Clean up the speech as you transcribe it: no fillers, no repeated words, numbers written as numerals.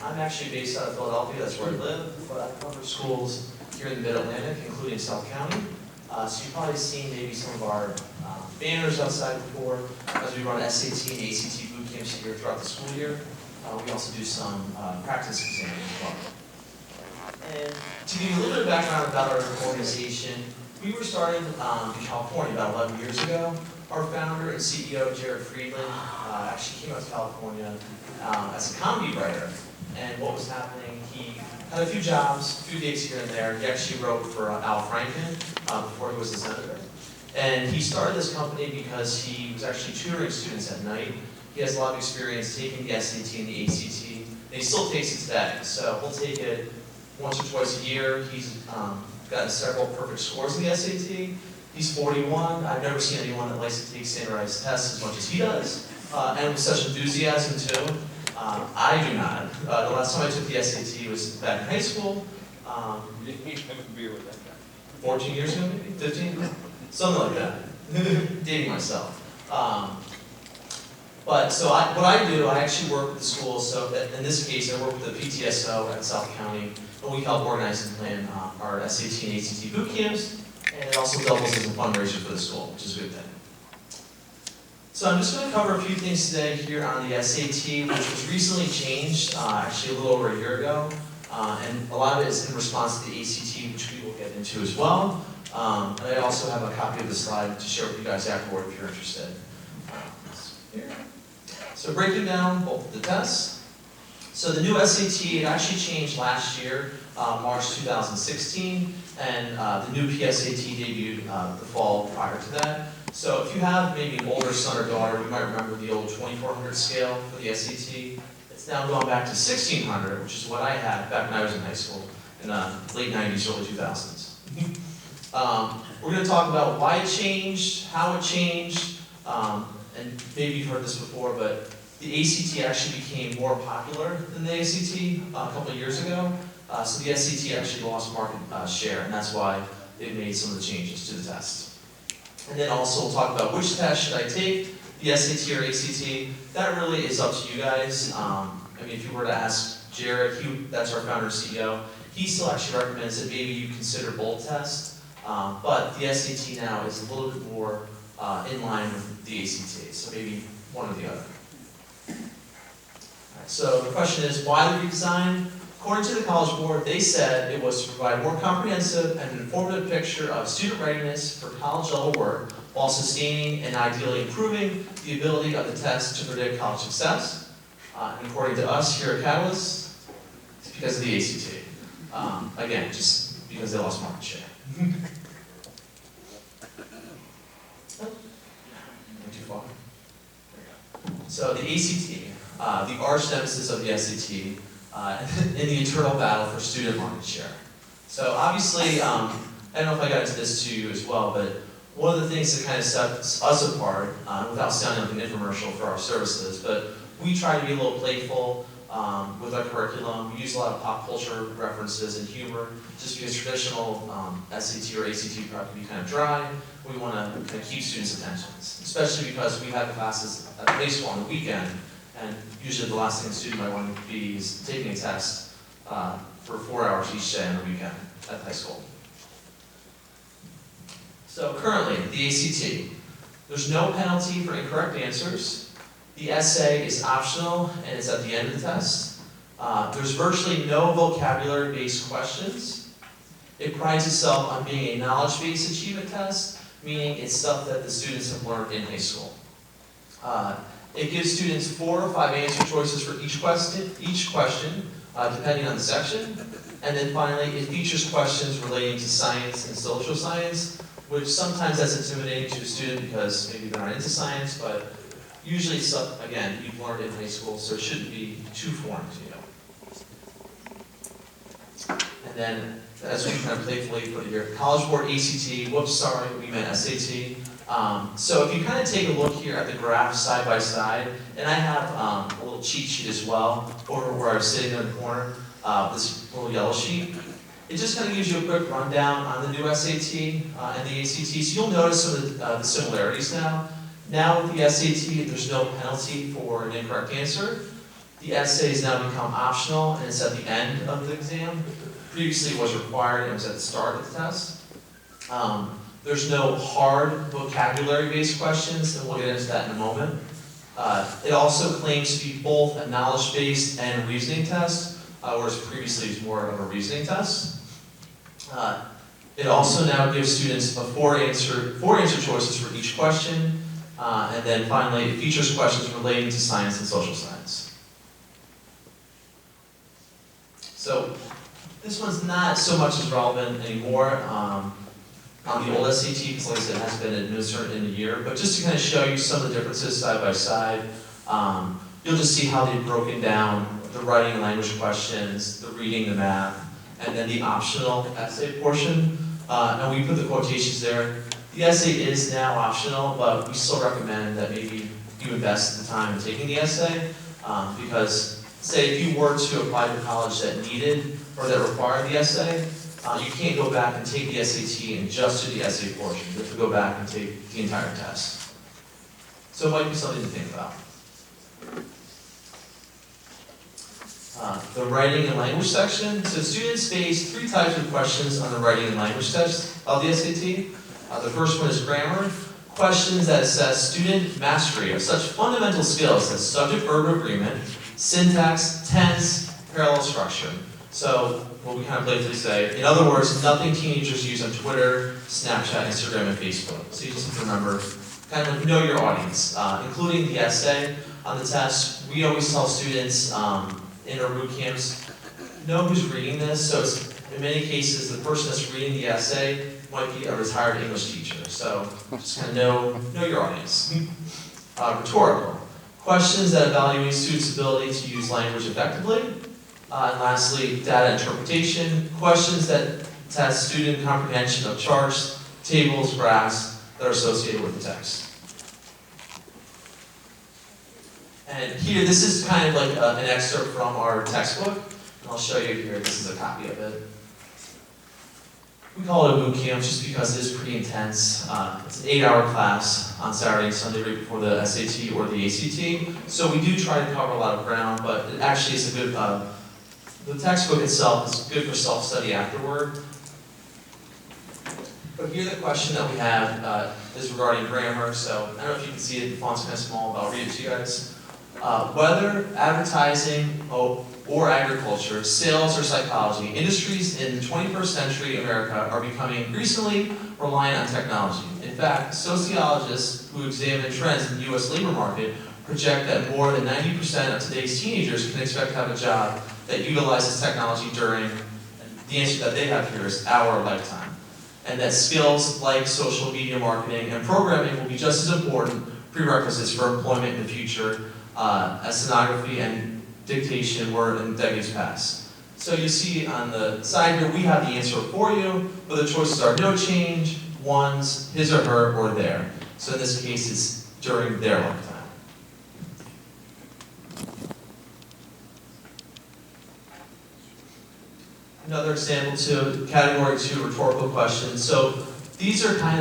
I'm actually based out of Philadelphia, that's where I live, but I cover schools here in the Mid-Atlantic, including South County. So you've probably seen maybe some of our banners outside before, as we run SAT and ACT boot camps here throughout the school year. We also do some practice exams as well. And to give you a little bit of background about our organization, we were started in California about 11 years ago. Our founder and CEO, Gerry, actually came out to California as a comedy writer. And what was happening, he had a few jobs, a few gigs here and there. He actually wrote for Al Franken before he was a senator. And he started this company because he was actually tutoring students at night. He has a lot of experience taking the SAT and the ACT. And he still takes it today. So he'll take it once or twice a year. He's gotten several perfect scores in the SAT. He's 41. I've never seen anyone that likes to take standardized tests as much as he does. And with such enthusiasm too. I do not. The last time I took the SAT was back in high school. You didn't have a beer with that guy. 14 years ago, maybe? 15? Something like that. Dating myself. But so what I do, I actually work with the schools. So in this case, I work with the PTSO at South County, and we help organize and plan our SAT and ACT boot camps, and it also doubles as a fundraiser for the school, which is a good thing. So I'm just going to cover a few things today here on the SAT, which was recently changed, actually a little over a year ago, and a lot of it is in response to the ACT, which we will get into as well. And I also have a copy of the slide to share with you guys afterward if you're interested. Here. So breaking down both of the tests. So the new SAT, it actually changed last year, March 2016, and the new PSAT debuted the fall prior to that. So if you have maybe an older son or daughter, you might remember the old 2400 scale for the SAT. It's now gone back to 1600, which is what I had back when I was in high school in the late 90s, early 2000s. We're going to talk about why it changed, how it changed, and maybe you've heard this before, but the ACT actually became more popular than the ACT a couple of years ago. So the SAT actually lost market share, and that's why they made some of the changes to the test. And then also we'll talk about which test should I take, the SAT or ACT. That really is up to you guys. I mean, if you were to ask Gerry, that's our founder and CEO, he still actually recommends that maybe you consider both tests. But the SAT now is a little bit more in line with the ACT, so maybe one or the other. All right, so the question is, why the redesign? According to the College Board, they said it was to provide a more comprehensive and informative picture of student readiness for college-level work while sustaining and ideally improving the ability of the test to predict college success. And according to us here at Catalyst, it's because of the ACT. Again, just because they lost market share. Went too far. So the ACT, the arch nemesis of the SAT, in the eternal battle for student market share. So obviously, I don't know if I got into this to you as well, but one of the things that kind of sets us apart, without sounding like an infomercial for our services, but we try to be a little playful with our curriculum. We use a lot of pop culture references and humor, just because traditional SAT or ACT prep can be kind of dry. We want to kind of keep students' attentions, especially because we have classes at high school on the weekend. And usually the last thing a student might want to be is taking a test for 4 hours each day on the weekend at high school. So currently, the ACT, there's no penalty for incorrect answers. The essay is optional and it's at the end of the test. There's virtually no vocabulary-based questions. It prides itself on being a knowledge-based achievement test, meaning it's stuff that the students have learned in high school. It gives students 4 or 5 answer choices for each question, depending on the section. And then finally, it features questions relating to science and social science, which sometimes that's intimidating to a student because maybe they're not into science, but usually it's stuff, again, you've learned in high school, so it shouldn't be too foreign to you. And then, as we kind of playfully put it here, College Board ACT, whoops, sorry, we meant SAT. So if you kind of take a look here at the graph side by side, and I have a little cheat sheet as well over where I was sitting in the corner, this little yellow sheet. It just kind of gives you a quick rundown on the new SAT and the ACT. So you'll notice some of the similarities now. Now with the SAT, there's no penalty for an incorrect answer. The essay has now become optional, and it's at the end of the exam. Previously it was required, and it was at the start of the test. There's no hard vocabulary-based questions, and we'll get into that in a moment. It also claims to be both a knowledge-based and reasoning test, whereas previously it was more of a reasoning test. It also now gives students four answer choices for each question, and then finally it features questions relating to science and social science. So this one's not so much as relevant anymore on the old SAT, because like I said, it hasn't been administered in a year, but just to kind of show you some of the differences side by side, you'll just see how they've broken down the writing and language questions, the reading, the math, and then the optional essay portion. And we put the quotations there. The essay is now optional, but we still recommend that maybe you invest the time in taking the essay, because say if you were to apply to college that needed or that required the essay, you can't go back and take the SAT and just do the essay portion. You have to go back and take the entire test. So it might be something to think about. The writing and language section. So students face 3 types of questions on the writing and language test of the SAT. The first one is grammar. Questions that assess student mastery of such fundamental skills as subject-verb agreement, syntax, tense, parallel structure. So what we kind of playfully say, in other words, nothing teenagers use on Twitter, Snapchat, Instagram, and Facebook. So you just have to remember, kind of know your audience, including the essay on the test. We always tell students in our boot camps, know who's reading this. So it's, in many cases, the person that's reading the essay might be a retired English teacher. So just kind of know your audience. Rhetorical. Questions that evaluate students' ability to use language effectively. And lastly, data interpretation. Questions that test student comprehension of charts, tables, graphs that are associated with the text. And here, this is kind of like an excerpt from our textbook. And I'll show you here, this is a copy of it. We call it a boot camp just because it is pretty intense. It's an 8-hour class on Saturday and Sunday right before the SAT or the ACT. So we do try to cover a lot of ground, but it actually is a good, the textbook itself is good for self-study afterward. But here the question that we have is regarding grammar. So I don't know if you can see it, the font's kind of small, but I'll read it to you guys. Whether advertising or agriculture, sales or psychology, industries in the 21st century America are becoming increasingly reliant on technology. In fact, sociologists who examine trends in the U.S. labor market project that more than 90% of today's teenagers can expect to have a job that utilizes technology during, the answer that they have here is our lifetime. And that skills like social media marketing and programming will be just as important prerequisites for employment in the future as stenography and dictation were in decades past. So you see on the side here, we have the answer for you, but the choices are no change, ones, his or her, or their. So in this case, it's during their lifetime. Another example, category 2, rhetorical questions. So these are kind of